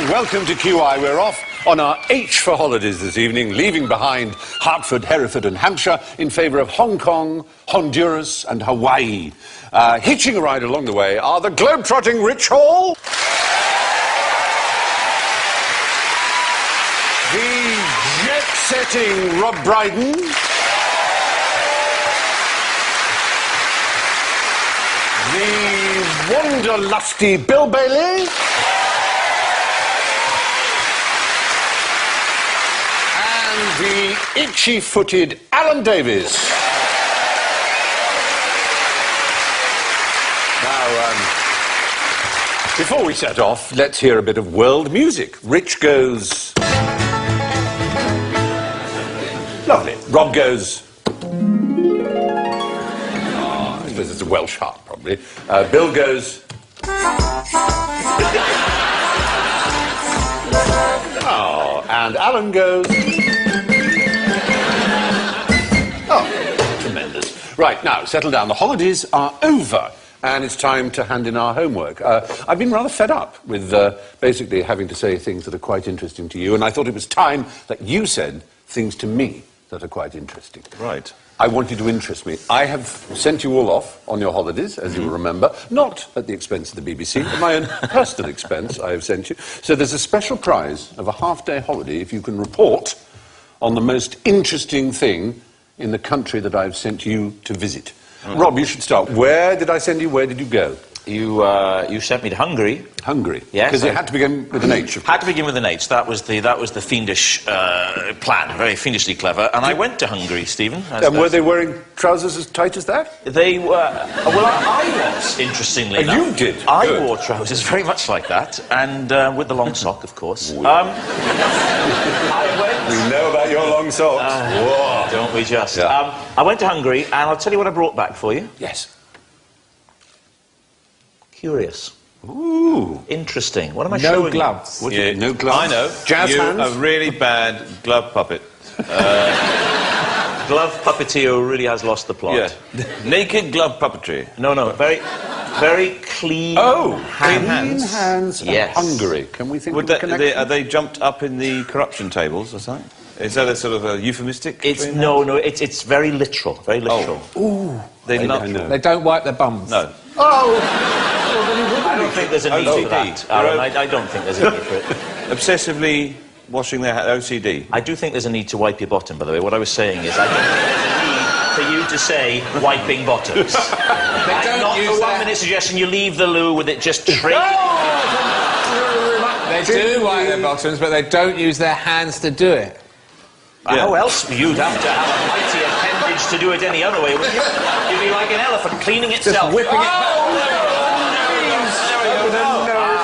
Welcome to QI. We're off on our H for holidays this evening, leaving behind Hartford, Hereford and Hampshire in favour of Hong Kong, Honduras and Hawaii. Hitching a ride along the way are the globe-trotting Rich Hall, the jet-setting Rob Brydon, the wanderlusty Bill Bailey, the itchy-footed Alan Davies. Now, before we set off, let's hear a bit of world music. Rich goes... Lovely. Rob goes... Oh, I suppose it's a Welsh harp, probably. Bill goes... Oh, and Alan goes... Right, now, settle down. The holidays are over, and it's time to hand in our homework. I've been rather fed up with basically having to say things that are quite interesting to you, and I thought it was time that you said things to me that are quite interesting. Right. I want you to interest me. I have sent you all off on your holidays, as you will remember, not at the expense of the BBC, at my own personal expense I have sent you. So there's a special prize of a half-day holiday if you can report on the most interesting thing in the country that I've sent you to visit. Rob, you should start. Where did I send you? Where did you go? You sent me to Hungary. Hungary? Yes. Because it had to begin with an H. Had to begin with an H. That was the fiendish plan, very fiendishly clever. And I went to Hungary, Stephen. And were they wearing trousers as tight as that? They were... well, I was, interestingly enough. You did? I Good. wore trousers very much like that, and with the long sock, of course. We know about your long socks. Don't we just? Yeah. I went to Hungary, and I'll tell you what I brought back for you. Yes. Curious. Ooh. Interesting. What am I showing you? No gloves. Yeah, no gloves. I know. Jazz hands? A really bad glove puppet. Glove puppeteer who really has lost the plot. Yeah. Naked glove puppetry. No, very clean hands. Clean hands Yes. and Hungary. Can we think of a connection? Are they jumped up in the corruption tables or something? Is that a sort of a euphemistic? No, it's very literal. Very literal. Oh. Ooh. They don't wipe their bums. No. Oh! I don't think there's a need for that, Aaron. I don't think there's a need for it. Obsessively washing their OCD. I do think there's a need to wipe your bottom, by the way. What I was saying is, I don't think there's a need for you to say wiping bottoms. I'm not for 1 minute suggesting you leave the loo with it just tricked. They do wipe their bottoms, but they don't use their hands to do it. Yeah. How else? You'd have to have a mighty appendage to do it any other way, wouldn't you? You'd be like an elephant cleaning itself. Just whipping it.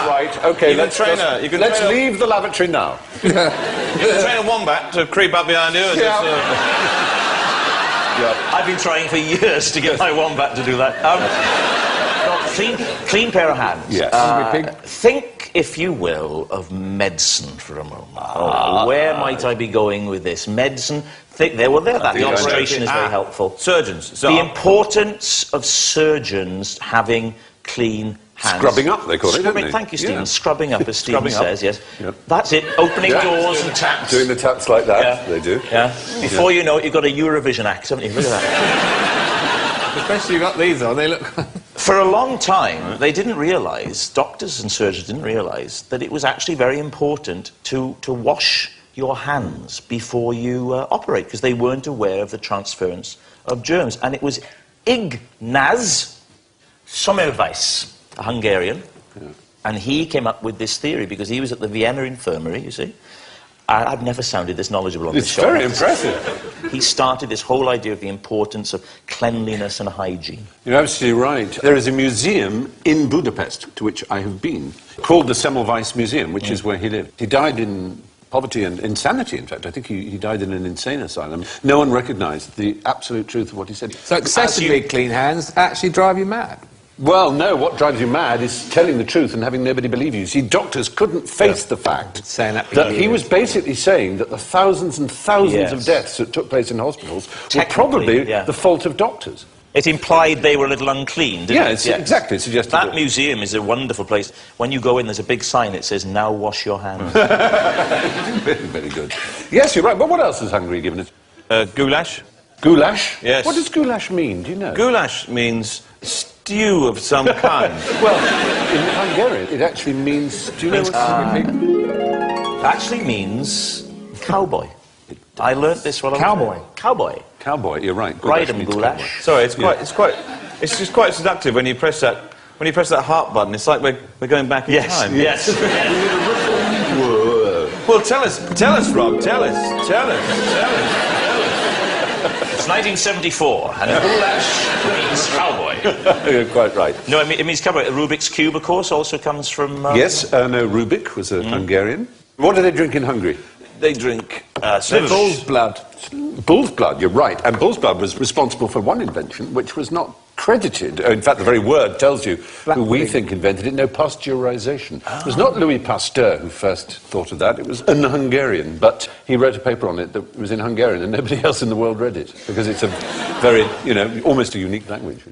Right, okay, let's leave the lavatory now. You can train a wombat to creep up behind you and just... I've been trying for years to get my wombat to do that. Clean pair of hands. Yes. Think, if you will, of medicine for a moment. Where might I be going with this? Medicine. That illustration is very helpful. Surgeons. The importance of surgeons having clean hands. Scrubbing up, they call it, don't they? Thank you, Stephen. Yeah. Scrubbing up, as Stephen says, yes. Yep. That's it. Opening doors and taps. Doing the taps like that, they do. Yeah. Before you know it, you've got a Eurovision act, haven't you? Look at that. Especially you've got these on, they look... For a long time, they didn't realise, doctors and surgeons didn't realise, that it was actually very important to wash your hands before you operate, because they weren't aware of the transference of germs. And it was Ignaz Semmelweis, a Hungarian, and he came up with this theory because he was at the Vienna Infirmary, you see, I've never sounded this knowledgeable on this It's show. very impressive. He started this whole idea of the importance of cleanliness and hygiene. You're absolutely right. There is a museum in Budapest, to which I have been, called the Semmelweis Museum, which is where he lived. He died in poverty and insanity, in fact. I think he died in an insane asylum. No one recognised the absolute truth of what he said. So excessively clean hands actually drive you mad. Well, no, what drives you mad is telling the truth and having nobody believe you. See, doctors couldn't face the fact Saying that that he was basically saying that the thousands and thousands of deaths that took place in hospitals were probably the fault of doctors. It implied they were a little unclean, didn't it? Yes, exactly. It suggested that museum is a wonderful place. When you go in, there's a big sign that says, "Now wash your hands." Very, very good. Yes, you're right. But what else has Hungary given us? Goulash. Goulash? Yes. What does goulash mean? Do you know? Goulash means stew of some kind. Well, in Hungarian, it actually means... Do you know what It actually means cowboy. I learnt this while I was Cowboy. there. Cowboy. Cowboy, you're right. Ride 'em, means goulash. cowboy. Sorry, it's just quite seductive when you press that heart button. It's like we're going back in time. Yes. Well, tell us, Rob. Tell us. It's 1974, and goulash means cowboy. You're quite right. No, it means cowboy. Rubik's Cube, of course, also comes from... Yes, no, Rubik was a Hungarian. What do they drink in Hungary? They drink Bull's blood. Bull's blood, you're right. And bull's blood was responsible for one invention, which was not credited. In fact, the very word tells you who we think invented it. No, pasteurization. It was not Louis Pasteur who first thought of that. It was an Hungarian, but he wrote a paper on it that was in Hungarian, and nobody else in the world read it, because it's a very, almost a unique language.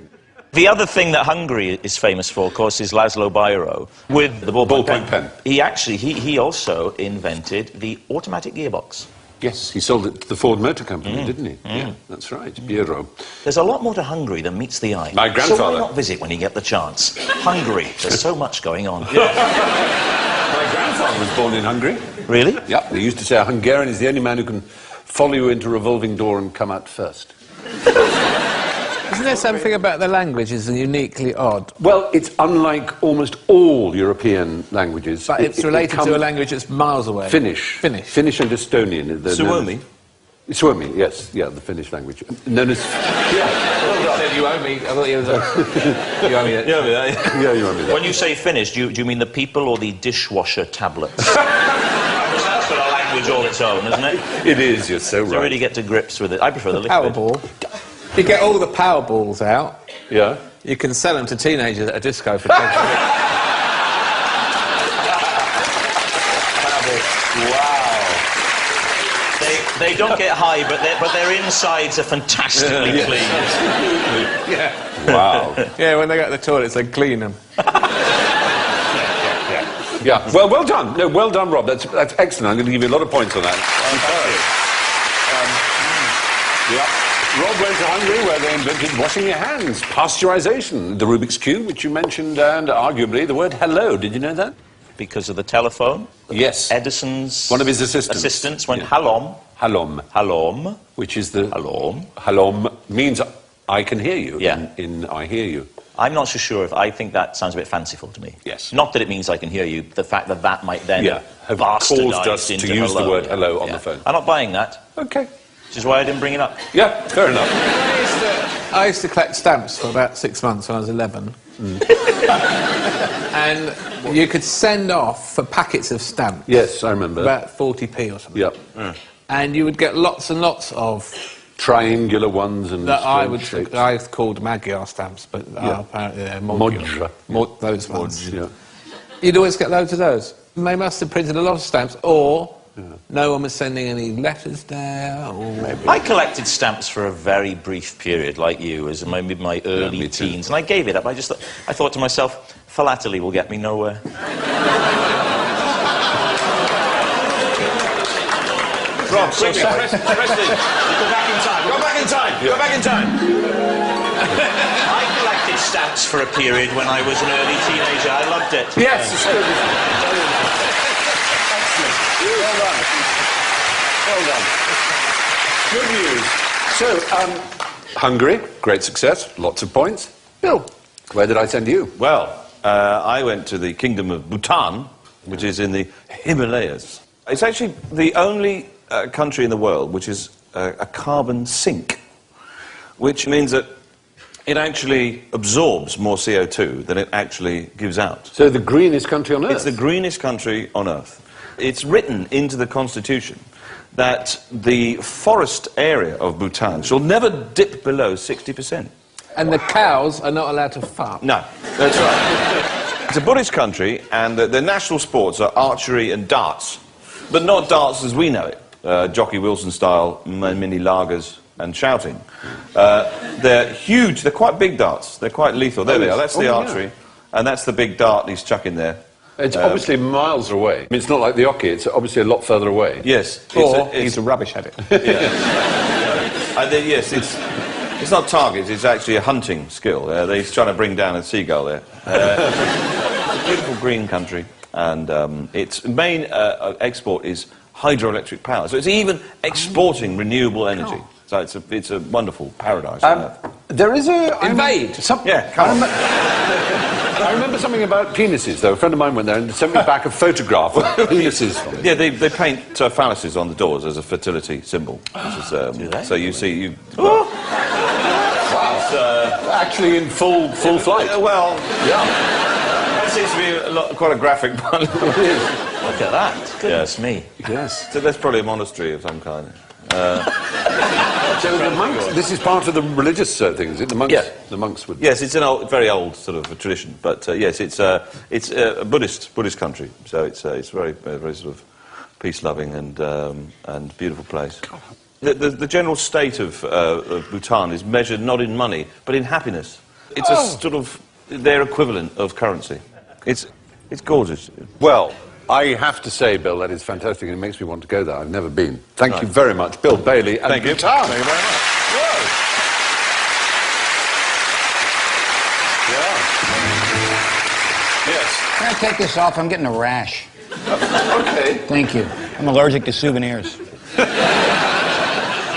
The other thing that Hungary is famous for, of course, is Laszlo Biro with the ballpoint pen. He also invented the automatic gearbox. Yes, he sold it to the Ford Motor Company, didn't he? Yeah, that's right, Biro. There's a lot more to Hungary than meets the eye. My grandfather. So why not visit when you get the chance? Hungary, there's so much going on. My grandfather was born in Hungary. Really? Yeah, they used to say a Hungarian is the only man who can follow you into a revolving door and come out first. Isn't there something about the language is uniquely odd? Well, it's unlike almost all European languages. But it's related to a language that's miles away. Finnish. Finnish and Estonian. Suomi. Suomi, yes. Yeah, the Finnish language. Known as... Yeah. You owe me. I thought you was you owe me that. Yeah, you owe me that. When you say Finnish, do you mean the people or the dishwasher tablets? That's got a language all its own, isn't it? It is, you're so right. To really get to grips with it. I prefer the liquid. Powerball. You get all the power balls out. Yeah. You can sell them to teenagers at a disco for 10 quid. Wow. They don't get high, but their insides are fantastically clean. Yeah. Wow. Yeah, when they go to the toilets, they clean them. Yeah. Well done. No, well done, Rob. That's excellent. I'm going to give you a lot of points on that. Yeah. Rob went to Hungary, where they invented washing your hands, pasteurization, the Rubik's Cube, which you mentioned, and arguably the word hello. Did you know that? Because of the telephone? Yes. Edison's... One of his assistants. Went hallom. Hallom. Hallom. Which is the... Hallom. Hallom means I can hear you. Yeah. In I hear you. I'm not so sure if... I think that sounds a bit fanciful to me. Yes. Not that it means I can hear you, the fact that that might then have bastardise caused us to into use hello. the word hello on the phone. I'm not buying that. Okay. Which is why I didn't bring it up. Yeah, fair enough. I used to collect stamps for about 6 months when I was 11. And you could send off for packets of stamps. Yes, I remember. About 40p or something. Yep. And you would get lots and lots of... Triangular ones and... That I shapes. called Magyar stamps, but apparently they're modular. Those ones. Yeah. You'd always get loads of those. And they must have printed a lot of stamps, or... No one was sending any letters there, or maybe... I collected stamps for a very brief period, like you, as maybe my early teens, and I gave it up. I thought to myself, philately will get me nowhere. Rob, quickly, Presley, go back in time. Go back in time. Go back in time. I collected stamps for a period when I was an early teenager. I loved it. Yes, it's good. Well done. Good news. So, Hungary, great success, lots of points. Bill, where did I send you? Well, I went to the Kingdom of Bhutan, which is in the Himalayas. It's actually the only country in the world which is a carbon sink, which means that it actually absorbs more CO2 than it actually gives out. So the greenest country on Earth? It's the greenest country on Earth. It's written into the constitution that the forest area of Bhutan shall never dip below 60%. And the cows are not allowed to fuck. No, that's right. It's a Buddhist country, and the national sports are archery and darts. But not darts as we know it. Jockey Wilson style, mini lagers and shouting. They're huge, they're quite big darts. They're quite lethal. There they are, that's the archery. Yeah. And that's the big dart he's chucking there. It's obviously miles away. I mean, it's not like the hockey, it's obviously a lot further away. Yes. He's a rubbish at it. Yeah. And then, yes, it's not targets, it's actually a hunting skill. He's trying to bring down a seagull there. It's a beautiful green country, and its main export is hydroelectric power. So it's even exporting renewable energy. So it's a wonderful paradise. There is a... Invade! Yeah, come on. I remember something about penises, though. A friend of mine went there and sent me back a photograph of penises. Yeah, they paint phalluses on the doors as a fertility symbol. Which is, so you see... Wow. Actually in full flight. Well, yeah. That seems to be quite a graphic one. Look at that. Goodness me. Yes. So that's probably a monastery of some kind. So the monks, this is part of the religious thing, is it? The monks, yeah. The monks would... Yes, it's an very old sort of tradition, but yes, it's a Buddhist country, so it's very sort of peace-loving and beautiful place. The general state of Bhutan is measured not in money, but in happiness. It's a sort of their equivalent of currency. It's gorgeous. Well, I have to say, Bill, that is fantastic, and it makes me want to go there. I've never been. Thank you very much, Bill Bailey. And Thank you. Bhutan. Thank you very much. Yes. Can I take this off? I'm getting a rash. Okay. Thank you. I'm allergic to souvenirs.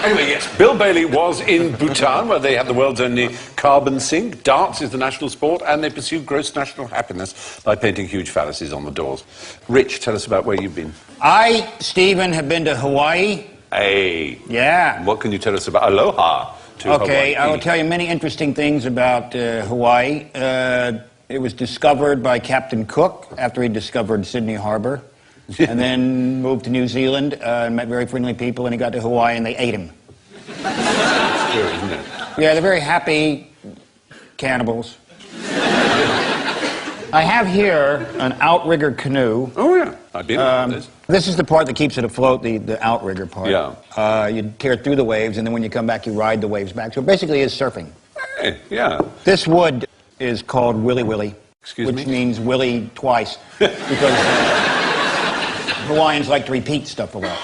Anyway, yes, Bill Bailey was in Bhutan, where they have the world's only carbon sink. Darts is the national sport, and they pursue gross national happiness by painting huge phalluses on the doors. Rich, tell us about where you've been. I, Stephen, have been to Hawaii. Hey. Yeah. What can you tell us about aloha to Okay, Hawaii? I will tell you many interesting things about Hawaii. It was discovered by Captain Cook after he discovered Sydney Harbor. And then moved to New Zealand and met very friendly people, and he got to Hawaii and they ate him. It's true, isn't it? Yeah, they're very happy cannibals. I have here an outrigger canoe. Oh, yeah. I've been on this. This is the part that keeps it afloat, the outrigger part. Yeah. You tear through the waves, and then when you come back, you ride the waves back. So it basically is surfing. Hey, yeah. This wood is called Willy Willy. Excuse me? Which means Willy twice. Because Hawaiians like to repeat stuff a lot.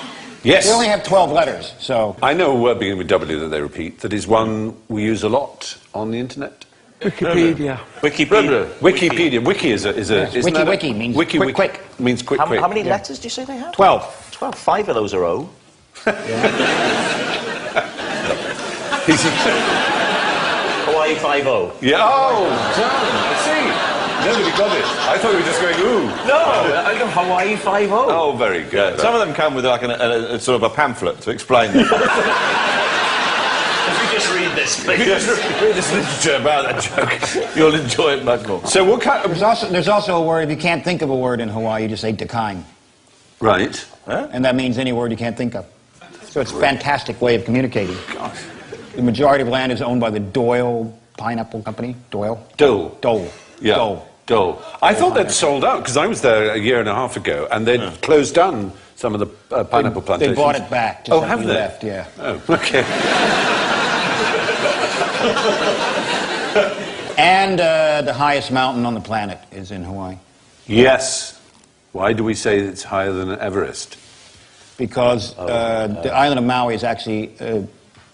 Yes. They only have 12 letters, so... I know a word beginning with W that they repeat. That is one we use a lot on the internet. Wikipedia. Wikipedia. Wiki is a... Yes, wiki means quick. Means quick. How many letters do you say they have? 12. 12. 5 of those are O. Hawaii 5-0. Yeah. Oh, done. See. Nobody got it. I thought you were just going, ooh. No, I go Hawaii 5-0. Oh, very good. Some of them come with like a sort of a pamphlet to explain them. If you just read this, please. If you just read this literature about that joke, you'll enjoy it much more. So what kind of... There's also a word, if you can't think of a word in Hawaii, you just say "dakain." Right. Huh? And that means any word you can't think of. So it's a fantastic way of communicating. The majority of land is owned by the Doyle Pineapple Company. Doyle? Dole. Yeah. Dole. I thought they'd sold out, because I was there a year and a half ago, and they'd closed down some of the pineapple plantations. They bought it back. Just Oh, after have we they? left, yeah. Oh, okay. And the highest mountain on the planet is in Hawaii. Yes. Why do we say it's higher than Everest? Because the island of Maui is actually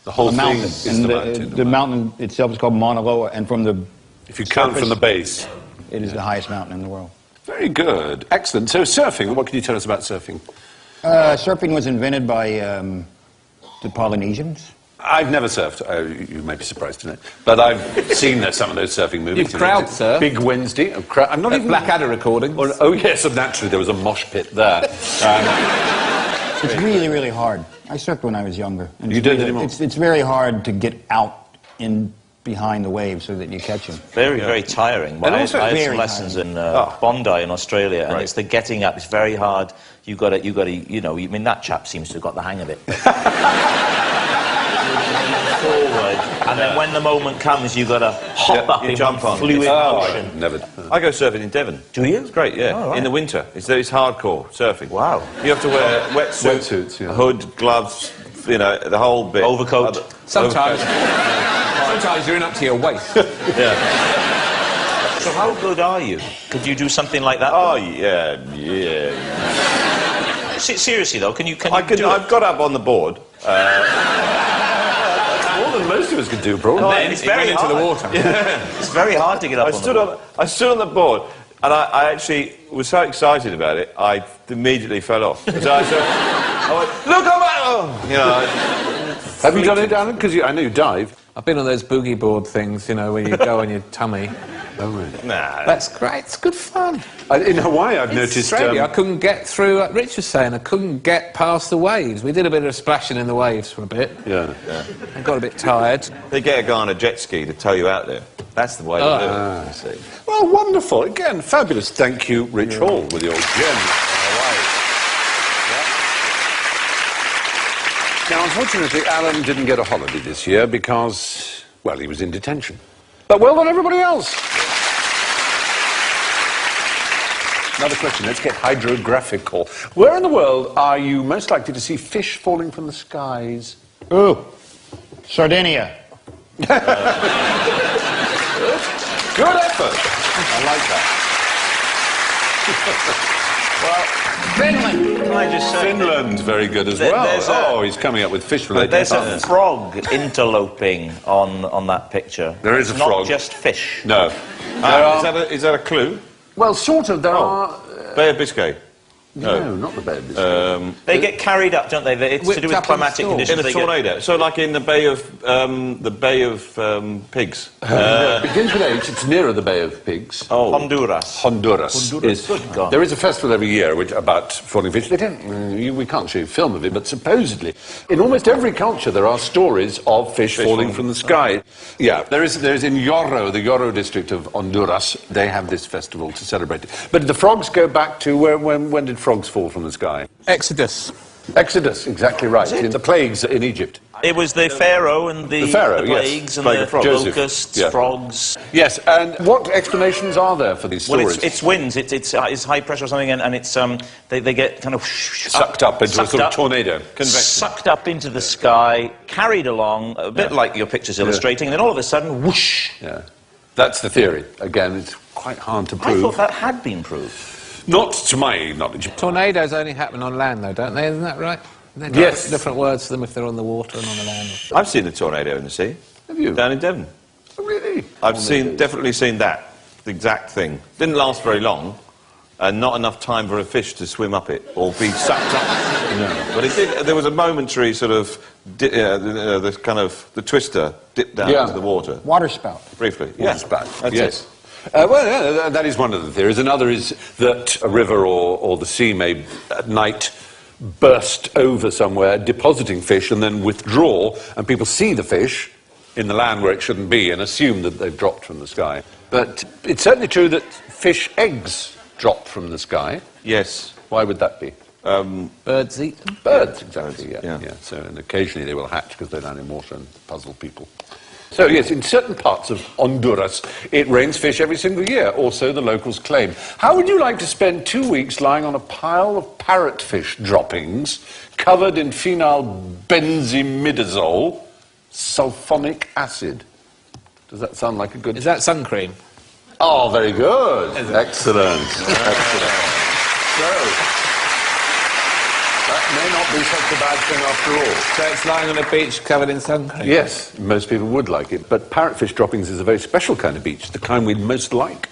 The whole a thing mountain. is And the mountain. the mountain itself is called Mauna Loa, and from the If you count from the base. it is the highest mountain in the world. Very good. Excellent. So surfing, what can you tell us about surfing? Surfing was invented by the Polynesians. I've never surfed. You may be surprised to know. But I've seen some of those surfing movies. You've crowd surfed. Big Wednesday. I'm not even... Blackadder recordings. Oh, yes, naturally, there was a mosh pit there. It's really, really hard. I surfed when I was younger. And You it's don't really- anymore? It's very hard to get out in behind the waves so that you catch them. Very, very tiring. I had some very lessons in Oh. Bondi in Australia, and Right. it's the getting up. It's very hard. You got to, you know. I mean, that chap seems to have got the hang of it. Forward, and then when the moment comes, you got to hop up you in jump one on. fluid Oh, motion. never. I go surfing in Devon. Do you? It's great, yeah. Oh, right. In the winter. It's hardcore surfing. Wow. You have to wear wetsuits, Wetsuits, yeah. a hood, gloves, you know, the whole bit. Overcoat. Sometimes, sometimes you're in up to your waist. Yeah. So how good are you? Could you do something like that? Oh, yeah. Seriously though, can you do I've it? got up on the board. More than most of us could do, probably. Then it's very into the hard. water. It's very hard to get up I on stood the on the board, and I actually was so excited about it, I immediately fell off. So I went, look, I'm out! Oh, you know, Have you done it, Alan? Because I know you dive. I've been on those boogie board things, you know, where you go on your tummy. Oh, really? nah. That's great. It's good fun. In Hawaii, I've noticed... Australia, I couldn't get through, like Rich was saying, I couldn't get past the waves. We did a bit of splashing in the waves for a bit. Yeah. I got a bit tired. They get a guy on a jet ski to tow you out there. That's the way to do it. Ah. You see. Well, wonderful. Again, fabulous. Thank you, Rich Hall, with your gems. Now, unfortunately, Alan didn't get a holiday this year because, well, he was in detention. But well done, everybody else. Another question. Let's get hydrographical. Where in the world are you most likely to see fish falling from the skies? Ooh, Sardinia. Good effort. I like that. Finland. Can I just say? Finland, very good as well. Oh, he's coming up with fish-related There's a puns. frog interloping on that picture. There is It's a frog. Not just fish. No. Is that a clue? Well, sort of. There are... Bay of Biscay. No, not the Bay of Biscay. They get carried up, don't they? It's to Whipped do with up in climatic storm. conditions. In a They get- tornado. So like in the Bay of Pigs. It begins with H. It's nearer the Bay of Pigs. Honduras. Honduras. Is, Good God. there is a festival every year about falling fish. They don't, we can't show you a film of it, but supposedly, in almost every culture, there are stories of fish falling from the sky. Yeah, there is in Jorro, the Jorro district of Honduras, they have this festival to celebrate it. But the frogs go back to when did frogs fall from the sky? Exodus. Exodus, exactly right. In the plagues in Egypt. It was the Pharaoh and the Pharaoh, yes. plagues and Plague the of frogs. Joseph, locusts, yeah. frogs. Yes, and what explanations are there for these Well, stories? it's winds. It's high pressure or something, and it's they get kind of Sucked up into a sort of tornado. sucked up into the sky, carried along, a bit like your picture's illustrating, and then all of a sudden, whoosh! Yeah, that's the theory. Again, it's quite hard to I prove. thought that had been proved. Not to my knowledge. Tornadoes only happen on land, though, don't they? Isn't that right? They've got Yes. different words for them if they're on the water and on the land. I've seen a tornado in the sea. Have you? Down in Devon. Oh, really? I've definitely seen that. The exact thing. Didn't last very long, and not enough time for a fish to swim up it or be sucked up. But it did. There was a momentary sort of, the kind of the twister dipped down into the water Water spout. briefly. Yes, bad. That's Yes. it. Well, yeah, that is one of the theories. Another is that a river or the sea may, at night, burst over somewhere, depositing fish, and then withdraw, and people see the fish in the land where it shouldn't be and assume that they've dropped from the sky. But it's certainly true that fish eggs drop from the sky. Yes. Why would that be? Birds eat them. Birds, exactly, birds, yeah. yeah. So, and occasionally they will hatch because they're down in water and puzzle people. So, yes, in certain parts of Honduras, it rains fish every single year, or so the locals claim. How would you like to spend 2 weeks lying on a pile of parrotfish droppings covered in phenyl benzimidazole, sulfonic acid? Does that sound like a good... Is that sun cream? Oh, very good. Excellent. Excellent. So... that may not be such a bad thing after all. So it's lying on a beach covered in sun cream? Yes, most people would like it, but parrotfish droppings is a very special kind of beach, the kind we'd most like.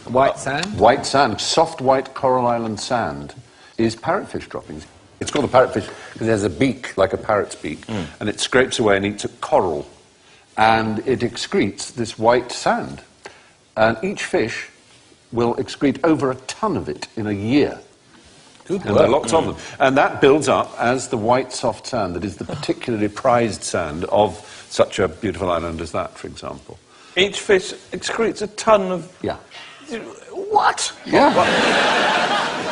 White sand? White sand, soft white coral island sand, is parrotfish droppings. It's called a parrotfish because it has a beak, like a parrot's beak, and it scrapes away and eats at coral, and it excretes this white sand. And each fish will excrete over a ton of it in a year. And there are lots of them. And that builds up as the white soft sand that is the particularly prized sand of such a beautiful island as that, for example. Each fish excretes a ton of... Yeah. What? Yeah.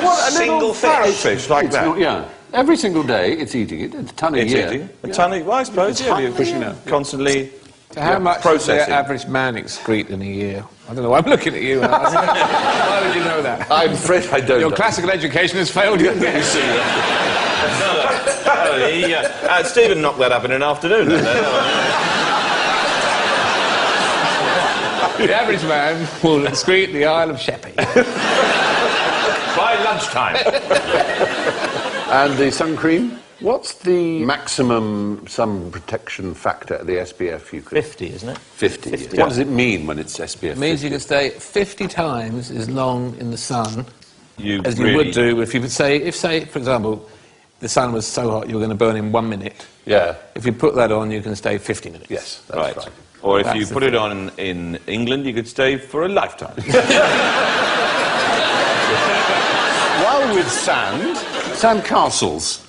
What a Single little fish. parrotfish like It's that. not- yeah. Every single day it's eating it. It's a ton a It's year. eating a ton of... Well, I suppose, yeah, you're pushing out. constantly... So how much does processing. the average man excrete in a year? I don't know, I'm looking at you. Why would you know that? I'm afraid I don't Your know. classical education has failed you. Stephen knocked that up in an afternoon. The average man will excrete the Isle of Sheppey. By lunchtime. And the sun cream? What's the maximum sun protection factor at the SPF you could... 50, isn't it? 50. 50. What does it mean when it's SPF It means 50? you can stay 50 times as long in the sun as you really- would do if you would say, for example, the sun was so hot you were going to burn in 1 minute. Yeah. If you put that on, you can stay 50 minutes. Yes, that's right. Or if That's you the put it on in England, you could stay for a lifetime. While with sand castles.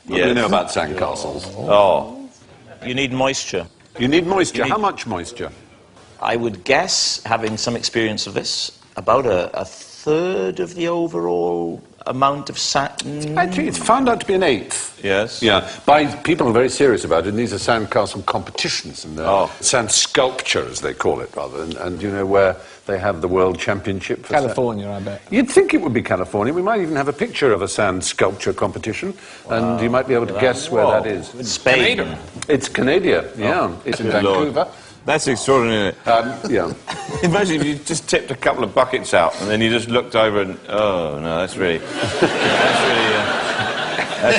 What do you Yes. know about sand castles? Oh. You need moisture. You need moisture. You need- How much moisture? I would guess, having some experience of this, about a third of the overall amount of sand. Actually, it's found out to be an eighth. Yes. Yeah, by people who are very serious about it, and these are sandcastle competitions, and sand sculpture, as they call it, rather, and you know where they have the world championship for California, I bet. You'd think it would be California. We might even have a picture of a sand sculpture competition, and you might be able to guess where that is. Spain. Canada. It's Canada, yeah. It's in Good Lord. Vancouver. That's extraordinary. Yeah. Imagine if you just tipped a couple of buckets out and then you just looked over and, oh, no, that's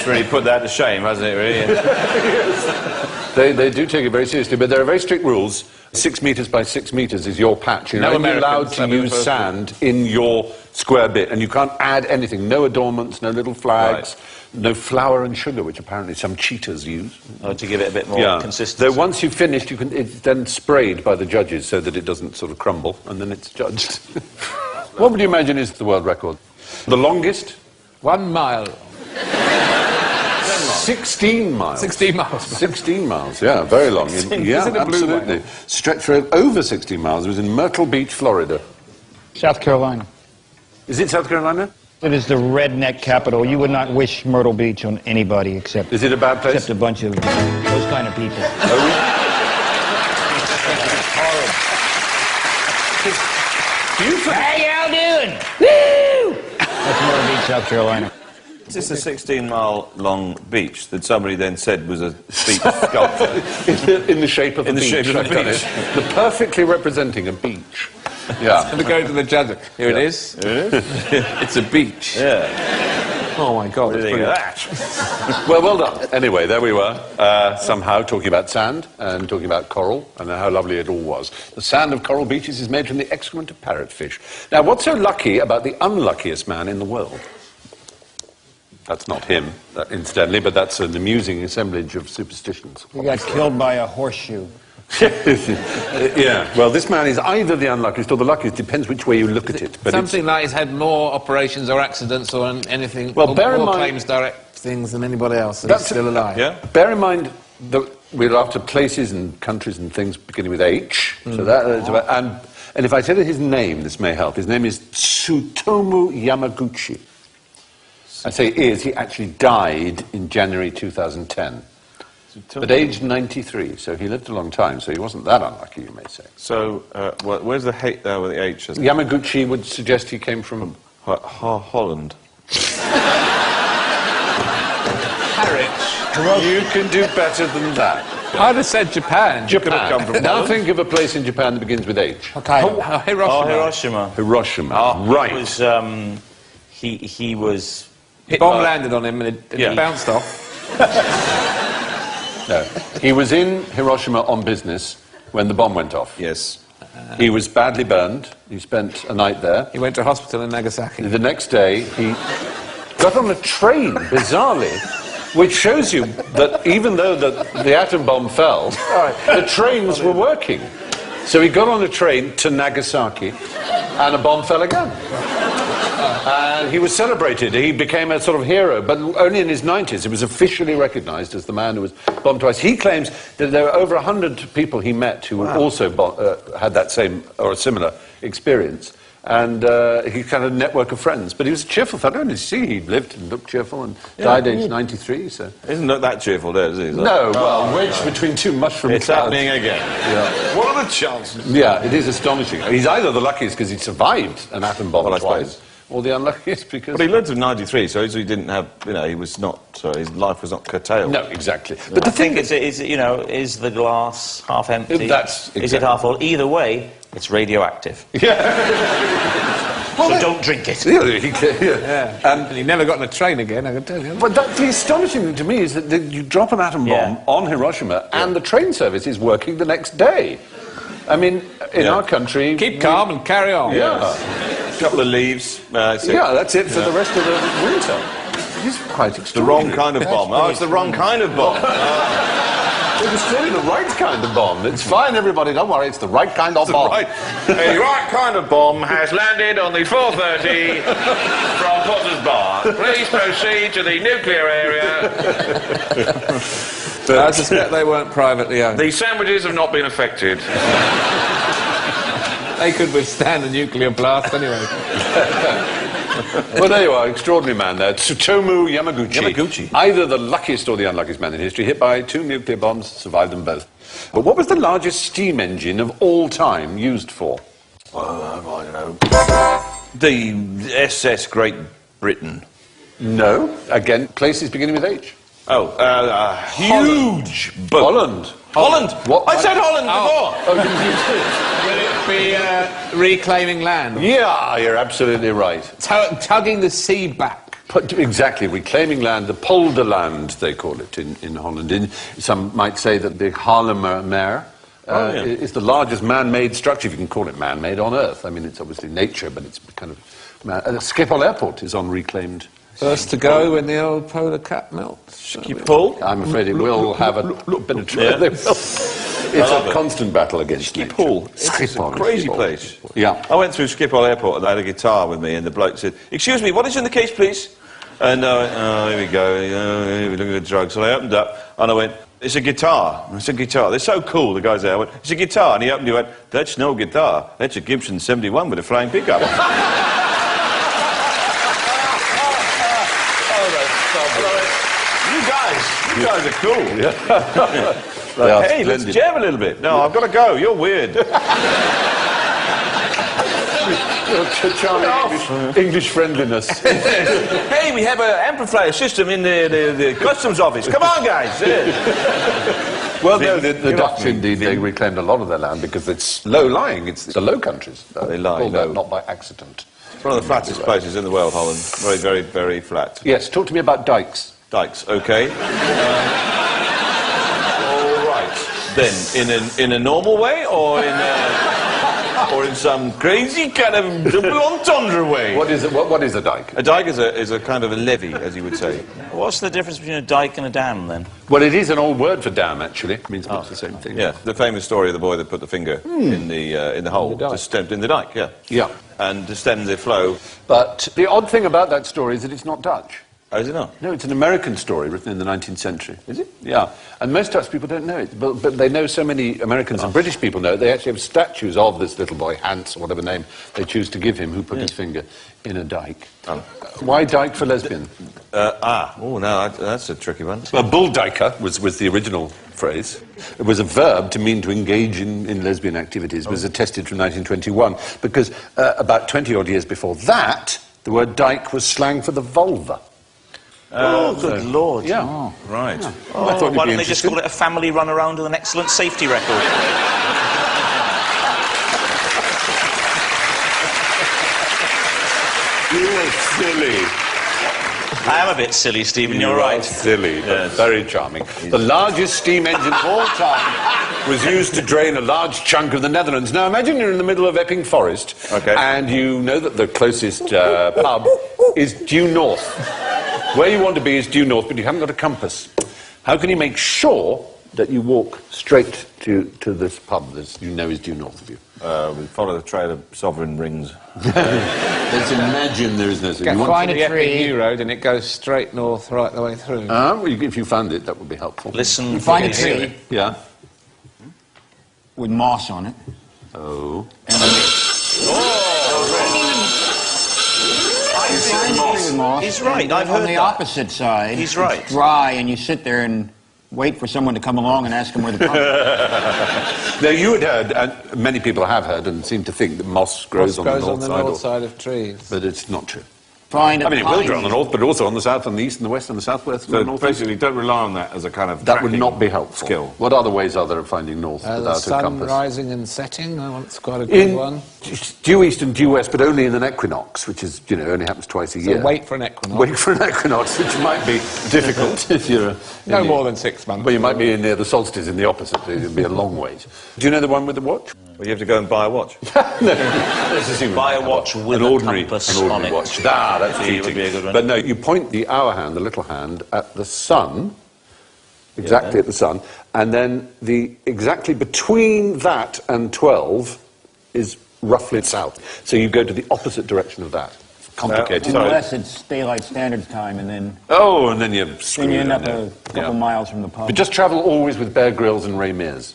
really put that to shame, hasn't it, really? They do take it very seriously, but there are very strict rules. 6 metres by 6 metres is your patch. You're No only Americans allowed to have been use first sand in your square bit, and you can't add anything. No adornments, no little flags, no flour and sugar, which apparently some cheaters use. To give it a bit more consistency. Though once you've finished, it's then sprayed by the judges so that it doesn't sort of crumble, and then it's judged. What would you imagine is the world record? The longest? 1 mile. 16 miles. 16 miles. 16 miles, yeah, very long. Yeah, Isn't it blue absolutely. whale? Stretched for over 16 miles. It was in Myrtle Beach, Florida. South Carolina. Is it South Carolina? It is the redneck capital. You would not wish Myrtle Beach on anybody except Is it a bad place? except a bunch of those kind of people. How y'all doing? Woo! That's Myrtle Beach, South Carolina. Is this a 16-mile-long beach that somebody then said was a beach sculpture? In the shape of a In the beach. shape of a I've got beach. it. The perfectly representing a beach. Yeah. And go to the judge. Here it is. It's a beach. Yeah. Oh my God. What do It's you think of brilliant. that? Well done. Anyway, there we were, somehow talking about sand and talking about coral and how lovely it all was. The sand of coral beaches is made from the excrement of parrotfish. Now, what's so lucky about the unluckiest man in the world? That's not him, incidentally, but that's an amusing assemblage of superstitions. He got killed by a horseshoe. Yeah, well, this man is either the unluckiest or the luckiest, depends which way you look at it. But Something like he's had more operations or accidents or anything, Well, bear in more mind- claims direct things than anybody else, and That's he's still alive. Yeah? bear in mind that we're after places and countries and things beginning with H. So that is about, and if I tell you his name, this may help. His name is Tsutomu Yamaguchi. I say is, he actually died in January 2010. At age 93, so he lived a long time, so he wasn't that unlucky, you may say. So, where's the H there with the H? Yamaguchi would suggest he came from... Holland. Harwich. You can do better than that. I'd have said Japan. Japan. come from Now Holland. think of a place in Japan that begins with H. Hokkaido. Hiroshima. Hiroshima. Hiroshima. Oh, Right. It was, he was... Bomb landed on him and it Yeah. bounced off. No. He was in Hiroshima on business when the bomb went off. Yes. He was badly burned. He spent a night there. He went to hospital in Nagasaki. The next day, he got on a train, bizarrely, which shows you that even though the atom bomb fell, the trains were working. So he got on a train to Nagasaki, and a bomb fell again. And he was celebrated. He became a sort of hero, but only in his 90s. He was officially recognised as the man who was bombed twice. He claims that there were over 100 people he met who also had that same or a similar experience. And he had a network of friends. But he was a cheerful fellow, and you see, he lived and looked cheerful and died aged 93, so... Isn't that cheerful, is he? No, well, wedged between two mushroom It's clouds. happening again. Yeah. What are the chances? Yeah, it is astonishing. He's either the luckiest because he survived an atom bomb Well, I twice, suppose. or the unluckiest because... But he lived to 93, so he didn't have, he was not, his life was not curtailed. No, exactly. But the thing is, is the glass half empty? That's Is it half full? Either way, it's radioactive. Well, so don't drink it. And he never got on a train again, I can tell you. But the astonishing thing to me is that you drop an atom bomb on Hiroshima and the train service is working the next day. I mean, in our country... Keep calm and carry on. Yeah. A couple of leaves. That's it. Yeah, that's it for the rest of the winter. It is quite The extraordinary. wrong kind of bomb. Oh, it's the wrong kind of bomb. It was clearly the right kind of bomb. It's fine, everybody, don't worry, it's the right kind of bomb. The right kind of bomb has landed on the 4:30 from Potter's Bar. Please proceed to the nuclear area. I suspect they weren't privately owned. The sandwiches have not been affected. They could withstand a nuclear blast anyway. Well, there you are, extraordinary man there. Tsutomu Yamaguchi. Either the luckiest or the unluckiest man in history, hit by 2 nuclear bombs, survived them both. But what was the largest steam engine of all time used for? I don't know. The SS Great Britain. No. Again, places beginning with H. Oh, huge boat. Holland. Holland. What? I said Holland before. Oh, did you say? Will it be reclaiming land? Yeah, you're absolutely right. Tugging the sea back. Exactly, reclaiming land, the polderland, they call it in Holland. Some might say that the Haarlemmermeer is the largest man-made structure, if you can call it man-made, on Earth. I mean, it's obviously nature, but it's kind of... Schiphol Airport is on reclaimed... First to go when the old polar cap melts. Pull. I'm afraid it will have a bit of trouble. They will. It's a constant battle against nature. Schiphol. It's a crazy place. Yeah. I went through Schiphol Airport and I had a guitar with me, and the bloke said, "Excuse me, what is in the case, please?" And I went, "Oh, here we go. Here we look at the drugs." So I opened up and I went, "It's a guitar." It's a guitar. They're so cool, the guys there. I went, "It's a guitar." And he opened it and went, "That's no guitar. That's a Gibson 71 with a flying pickup." You guys are cool. Hey, let's jam a little bit. No, I've got to go. You're weird. Charming English friendliness. Hey, we have an amplifier system in the customs office. Come on, guys. Well, no, the Dutch, indeed, they reclaimed a lot of their land because it's low-lying. It's the Low Countries. They lie although low. not by accident. It's one of the flattest places in the world, Holland. Very, very, very flat. Yes, talk to me about dikes. Dikes, okay. All right. Then, in a normal way, or in some crazy kind of double entendre way? What is a dike? A dike is a kind of a levee, as you would say. What's the difference between a dike and a dam, then? Well, it is an old word for dam, actually. It means much the same thing. Yeah, the famous story of the boy that put the finger in the hole, to stem in the dike, Yeah. and to stem the flow. But the odd thing about that story is that it's not Dutch. Oh, is it not? No, it's an American story written in the 19th century. Is it? Yeah. And most Dutch people don't know it, but they know so many Americans and British people know it. They actually have statues of this little boy, Hans, or whatever name they choose to give him, who put his finger in a dike. Oh. Why dike for lesbian? Oh, no, that's a tricky one. Well, bulldiker was the original phrase. It was a verb to mean to engage in lesbian activities. It was attested from 1921, because about 20-odd years before that, the word dyke was slang for the vulva. Good Lord. Yeah. Oh, right. Yeah. Oh, I thought it'd why be don't they just interesting. call it a family run around with an excellent safety record? You're silly. I am a bit silly, Stephen, you're You are right. silly, but very charming. The largest steam engine of all time was used to drain a large chunk of the Netherlands. Now, imagine you're in the middle of Epping Forest, and you know that the closest pub is due north. Where you want to be is due north, but you haven't got a compass. How can you make sure that you walk straight to this pub that you know is due north of you? We follow the trail of sovereign rings. Let's imagine there is no... Get find a tree. New road and it goes straight north right the way through. Well, if you found it, that would be helpful. Listen. You find a tree Yeah. with moss on it. Oh. And then moss. He's right, And I've heard on the that. opposite side, He's right. it's dry, and you sit there and wait for someone to come along and ask them where the pump is. Now, you had heard, and many people have heard, and seem to think that moss grows on the north side. Of trees. But it's not true. Find I mean, it will pine grow on the needle. north, but also on the south and the east and the west and the southwest and the So north. basically, don't rely on that as a kind of That would tracking not be helpful. skill. What other ways are there of finding north The without a sun compass? rising and setting, that's quite a good one. Due east and due west, but only in an equinox, which is, only happens twice a So year. wait for an equinox. Wait for an equinox, which might be difficult if you're... No more than 6 months. Well, you might be near the solstice in the opposite, so it'd be a long wait. Do you know the one with the watch? Well, you have to go and buy a watch. Let's assume Buy a watch with an a ordinary, compass an ordinary on it. watch. That's Would cheating. be a good one. But no, you point the hour hand, the little hand, at the sun, exactly at the sun, and then exactly between that and 12 is roughly south. So you go to the opposite direction of that. It's complicated. Unless it's daylight standard time, and then And then you're screwed. you end up aren't you? a couple miles from the pub. But just travel always with Bear Grylls and Ray Mears.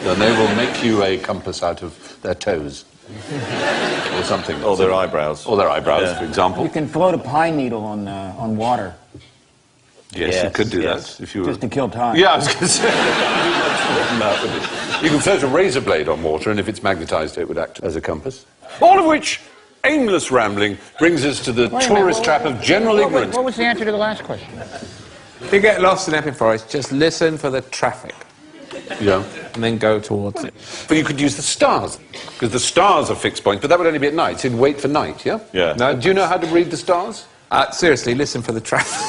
Then they will make you a compass out of their toes. Or something. Or their eyebrows. Or their eyebrows, Yeah. for example. You can float a pine needle on water, Yes, you could do yes. that if you were... just to kill time. Yeah, I was going to say. You can float a razor blade on water, and if it's magnetised, it would act as a compass. All of which aimless rambling brings us to the Wait a minute, tourist trap of general ignorance. What was the answer to the last question? If you get lost in Epping Forest, just listen for the traffic Yeah. and then go towards it. But you could use the stars, because the stars are fixed points, but that would only be at night, so you'd wait for night, yeah? Yeah. Now, do you know how to read the stars? Seriously, listen for the traffic.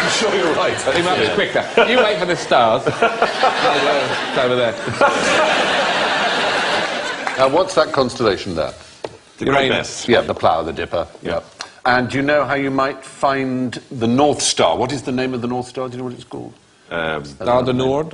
I'm sure you're right. Be much quicker. You wait for the stars. It's over there. Now, what's that constellation there? Uranus. Yeah, the Plough, the Dipper. Yeah. And do you know how you might find the North Star? What is the name of the North Star? Do you know what it's called? Star du Nord.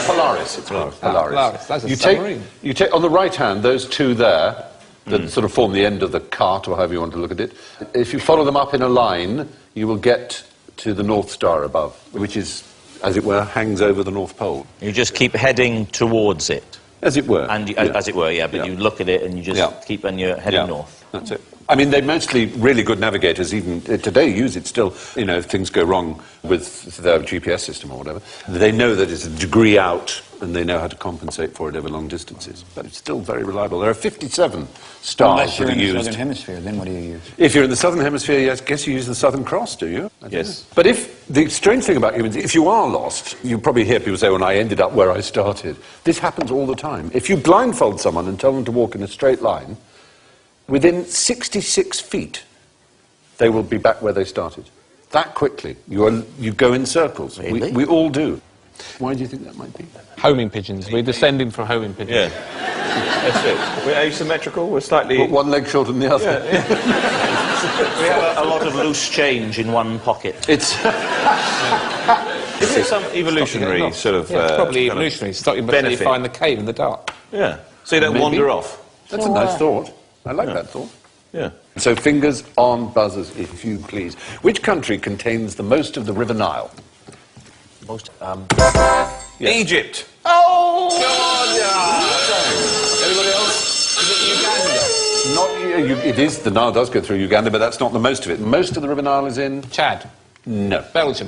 Polaris. It's called. Polaris. Polaris. That's a you submarine. you take on the right hand those two there that sort of form the end of the cart, or however you want to look at it. If you follow them up in a line, you will get to the North Star above, which is, as it were, hangs over the North Pole. You just keep heading towards it. As it were. And as it were, yeah, but Yeah. you look at it and you just keep on your heading north. That's it. I mean, they're mostly really good navigators, even today use it still. If things go wrong with their GPS system or whatever, they know that it's a degree out and they know how to compensate for it over long distances. But it's still very reliable. There are 57 stars Unless you're that are in the used. southern hemisphere, then what do you use? If you're in the southern hemisphere, yes, I guess you use the Southern Cross, do you? I don't Yes. know. But the strange thing about humans, if you are lost, you probably hear people say, "Well, I ended up where I started." This happens all the time. If you blindfold someone and tell them to walk in a straight line, within 66 feet, they will be back where they started. That quickly. You go in circles. Really? We all do. Why do you think that might be? Homing pigeons. We're descending from homing pigeons. Yeah. That's it. We're asymmetrical. We're slightly... Put one leg shorter than the other. We have a lot of loose change in one pocket. It's... Isn't it some evolutionary Stopping it sort of... Yeah, it's probably kind of evolutionary. Stop you until you benefit? find the cave in the dark. Yeah. So you don't Maybe. wander off. That's a nice thought. I like that thought. Yeah. So fingers on buzzers, if you please. Which country contains the most of the River Nile? Most, Yes. Egypt. Oh, God, yeah. Anybody else? Is it Uganda? It is. The Nile does go through Uganda, but that's not the most of it. Most of the River Nile is in... Chad. No. Belgium.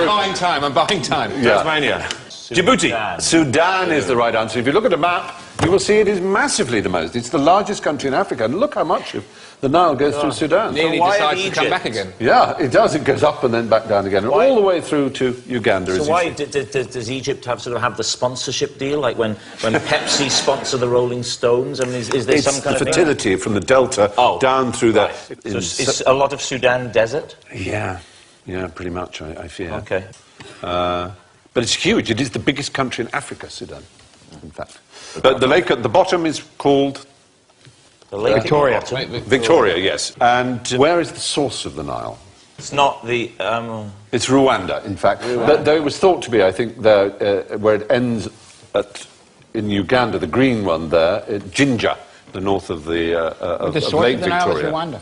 Buying time. I'm buying time. Yeah. Tasmania. Djibouti. Sudan is the right answer. If you look at a map, you will see it is massively the most. It's the largest country in Africa, and look how much of the Nile goes through Sudan. Nearly why decides to Egypt? come back again. Yeah, it does. It goes up and then back down again, and all the way through to Uganda. as So you why see. does Egypt have the sponsorship deal, like when Pepsi sponsor the Rolling Stones? I mean, is there It's some kind the of fertility from the delta down through that. So is a lot of Sudan desert? Yeah, pretty much, I fear. Okay. But it's huge. It is the biggest country in Africa, Sudan, in fact. But the lake at the bottom is called... The lake Victoria. at the bottom. Victoria, yes. And where is the source of the Nile? It's not the... It's Rwanda, in fact. Though it was thought to be, I think, there, where it ends in Uganda, the green one there, Jinja, the north of the of Lake Victoria. Rwanda.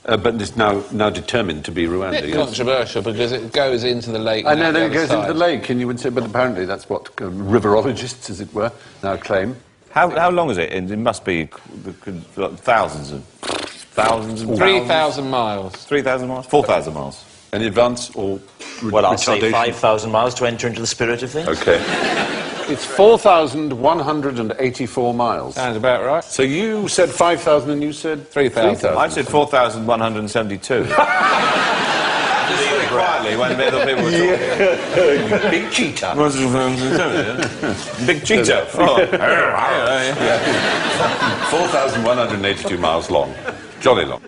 But it's now determined to be Rwanda. Bit Yes. controversial because it goes into the lake. I know, out then the it goes other into the side. lake, and you would say, but apparently that's what riverologists, as it were, now claim. How long is it? It must be thousands and 3,000 miles. 3,000 miles? 4,000 miles. Any advance or Well, I'll say retardation? 5,000 miles to enter into the spirit of things. Okay. It's 4,184 miles. Sounds about right. So you said 5,000 and you said 3,000. I said 4,172. Just quietly when other people were talking. Big cheetah. Big cheetah. Oh. 4,182 miles long. Jolly long.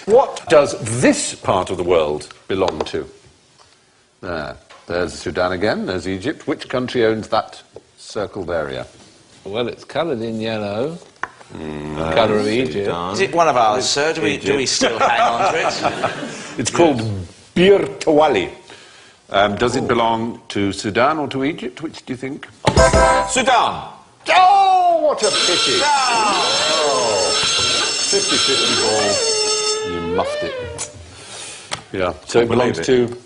What does this part of the world belong to? There's Sudan again, there's Egypt. Which country owns that circled area? Well, it's coloured in yellow. The colour of Egypt. Is it one of ours, sir? Do we still hang on to it? It's called Bir Tawali. Does it belong to Sudan or to Egypt? Which do you think? Sudan. Oh, what a pity! 50-50 ball. You muffed it. Yeah, so it belongs believe to...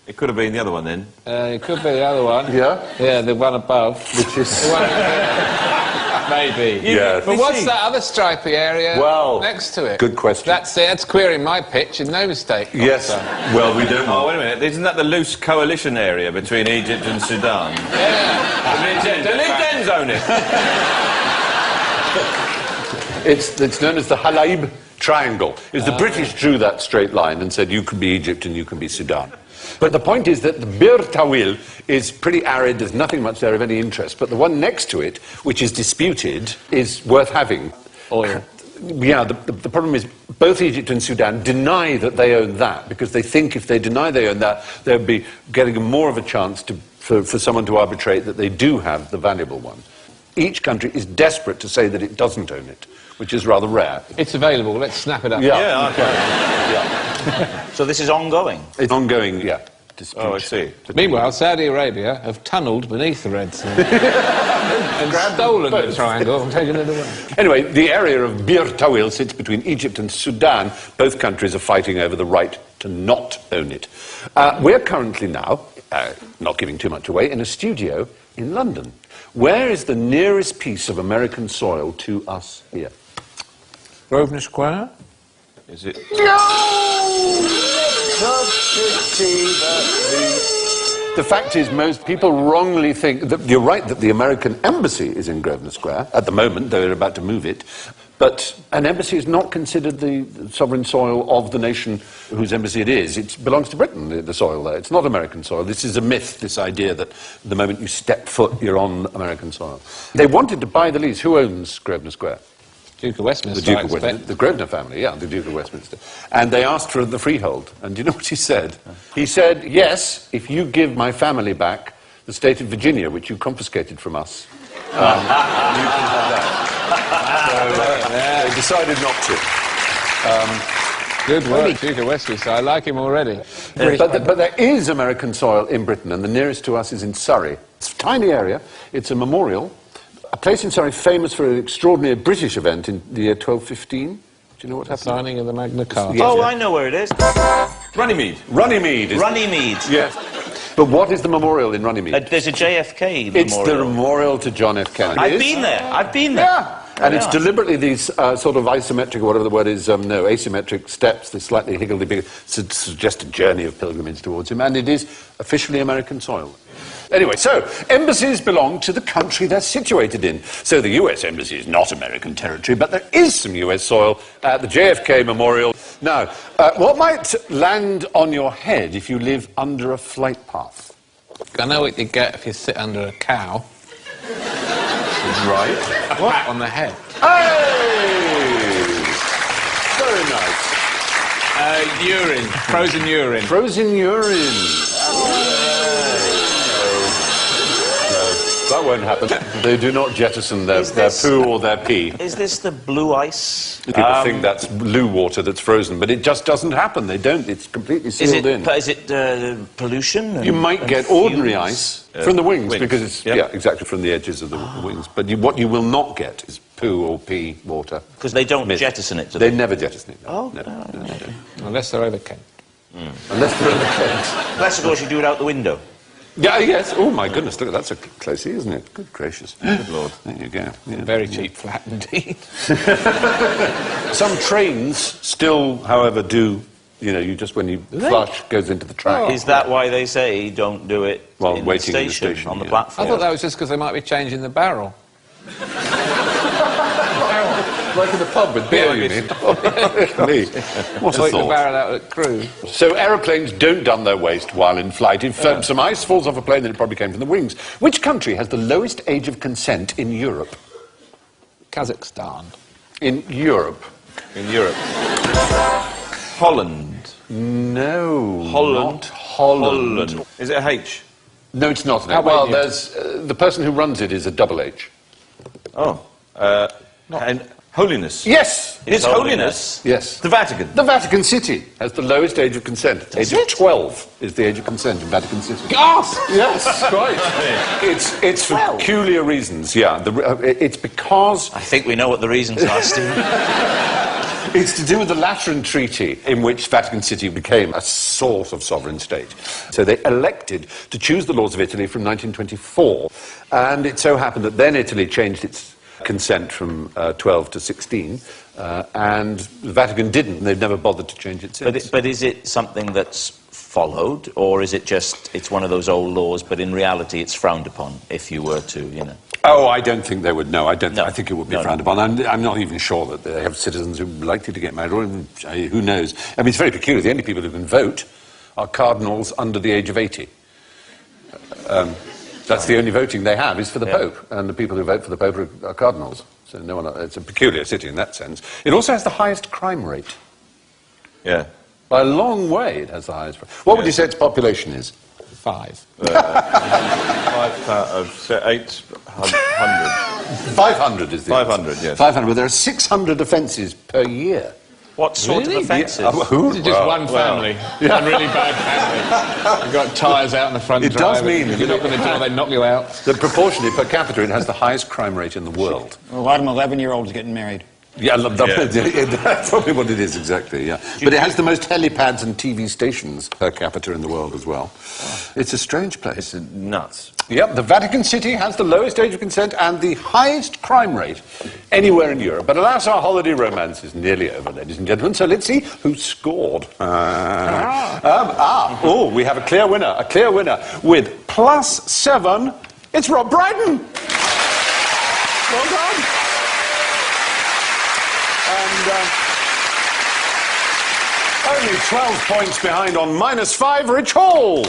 It could have been the other one then. It could be the other one. Yeah? Yeah, the one above. Which is... The one maybe. Yeah. But what's that other stripy area Well, next to it? good question. That's queering my pitch, and no mistake. Yes, Also. well, we don't Oh, know. wait a minute. Isn't that the loose coalition area between Egypt and Sudan? Yeah. The Libyans own it. It's known as the Halaib Triangle. Is the British drew that straight line and said you can be Egypt and you can be Sudan. But the point is that the Bir Tawil is pretty arid, there's nothing much there of any interest, but the one next to it, which is disputed, is worth having. Oil. Yeah, the problem is both Egypt and Sudan deny that they own that, because they think if they deny they own that, they'll be getting more of a chance for someone to arbitrate that they do have the valuable one. Each country is desperate to say that it doesn't own it, which is rather rare. It's available. Let's snap it up. Yeah, okay. So this is ongoing. It's ongoing, yeah. Dispute. Oh, I see. Meanwhile, Saudi Arabia have tunnelled beneath the Red Sea and stolen the both. triangle and taken it away. Anyway, the area of Bir Tawil sits between Egypt and Sudan. Both countries are fighting over the right to not own it. We're currently now, not giving too much away, in a studio in London. Where is the nearest piece of American soil to us here? Grosvenor Square? Is it? The fact is, most people wrongly think that you're right that the American embassy is in Grosvenor Square at the moment, though they're about to move it. But an embassy is not considered the sovereign soil of the nation whose embassy it is. It belongs to Britain, the soil there. It's not American soil. This is a myth, this idea that the moment you step foot, you're on American soil. They wanted to buy the lease. Who owns Grosvenor Square? Duke of Westminster. The Duke I of expect. Westminster. The Grosvenor family, yeah, the Duke of Westminster. And they asked for the freehold. And do you know what he said? He said, yes, if you give my family back the state of Virginia, which you confiscated from us, you can have that. So they decided not to. Good work, Duke of Westminster. I like him already. But there is American soil in Britain, and the nearest to us is in Surrey. It's a tiny area. It's a memorial. A place in Surrey famous for an extraordinary British event in the year 1215. Do you know what happened? Signing of the Magna Carta. Yes. Oh, I know where it is. Runnymede. Runnymede. Runnymede. Yes. But what is the memorial in Runnymede? There's a JFK memorial. It's the memorial to John F. Kennedy. I've been there. I've been there. Yeah. And it's Yeah. deliberately these sort of isometric, or whatever the word is, asymmetric steps, they slightly higgledy-piggledy, suggest a journey of pilgrimage towards him, and it is officially American soil. Anyway, so, embassies belong to the country they're situated in. So the US Embassy is not American territory, but there is some US soil at the JFK Memorial. Now, what might land on your head if you live under a flight path? I know what you get if you sit under a cow. Right. What? On the head. Hey! Very nice. Urine. Frozen urine. Frozen urine. Well, That won't happen. They do not jettison their poo or their pee. Is this the blue ice? People think that's blue water that's frozen, but it just doesn't happen. They don't. It's completely sealed in. Is it pollution? You might get ordinary ice from the wings, because it's exactly from the edges of the wings. But what you will not get is poo or pee water. Because they don't jettison it. They never jettison it. No. Unless they're over Kent. Unless they're in the Kent. Unless, of course, you do it out the window. Yeah, yes. Oh, my goodness, look, that's a closey, isn't it? Good gracious. Good Lord. There you go. Yeah. Very cheap flat indeed. Some trains still, however, do, you know, you just, when you flush, goes into the track. Is that why they say don't do it While in waiting the in the station, on the yeah. platform? I thought that was just because they might be changing the barrel. Like in the pub with beer, you mean? Me. What a Take the thought. barrel out at crew. So aeroplanes don't dump their waste while in flight. If some ice falls off a plane, then it probably came from the wings. Which country has the lowest age of consent in Europe? Kazakhstan. In Europe. In Europe. Holland. No. Holland. Not Holland. Is it a H? No, it's not. How Well, about you? there's the person who runs it is a double H. Oh. And holiness. Yes. His Holiness. Yes. The Vatican. The Vatican City has the lowest age of consent. Age of 12 is the age of consent in Vatican City. Gasp! Yes, right. It's for peculiar reasons, yeah. It's because I think we know what the reasons are, Steve. it's to do with the Lateran Treaty, in which Vatican City became a sort of sovereign state. So they elected to choose the laws of Italy from 1924, and it so happened that then Italy changed its consent from 12 to 16, and the Vatican didn't, and they've never bothered to change it since. But is it something that's followed, or is it just, it's one of those old laws, but in reality it's frowned upon if you were to, you know? Oh, I don't think they would know. I think it would be No, frowned upon. I'm not even sure that they have citizens who would like to get married, or even, who knows. I mean, it's very peculiar. The only people who can vote are cardinals under the age of 80. That's the only voting they have, is for the Pope, and the people who vote for the Pope are cardinals. So no one. It's a peculiar city in that sense. It also has the highest crime rate. Yeah. By a long way, it has the highest. What would you say its population is? 5. 800. 500 is the 500, answer. yes. 500. There are 600 offences per year. What sort of offences? Who? Is it just one family? One really bad family. You've got tyres out in the front It does drive, mean- You're not going to do it, they knock you out. That proportionally per capita, it has the highest crime rate in the world. A lot of 11-year-olds getting married. Yeah, that's probably what it is, exactly, yeah. But it has the most helipads and TV stations per capita in the world as well. It's a strange place. It's nuts. Yep, the Vatican City has the lowest age of consent and the highest crime rate anywhere in Europe. But alas, our holiday romance is nearly over, ladies and gentlemen, so let's see who scored. We have a clear winner with +7. It's Rob Brydon. Well done. And only 12 points behind on -5, Rich Hall.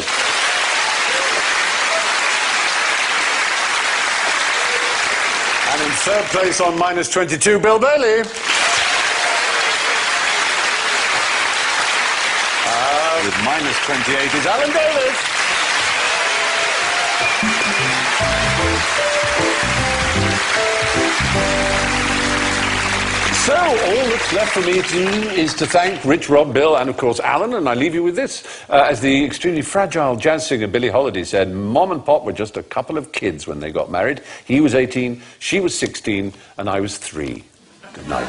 And in third place on -22, Bill Bailey. With -28 is Alan Davis. So, all that's left for me to do is to thank Rich, Rob, Bill, and of course Alan, and I leave you with this. As the extremely fragile jazz singer Billie Holiday said, Mom and Pop were just a couple of kids when they got married. He was 18, she was 16, and I was 3. Good night.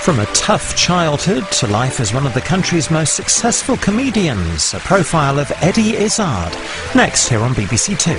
From a tough childhood to life as one of the country's most successful comedians, a profile of Eddie Izzard. Next here on BBC Two.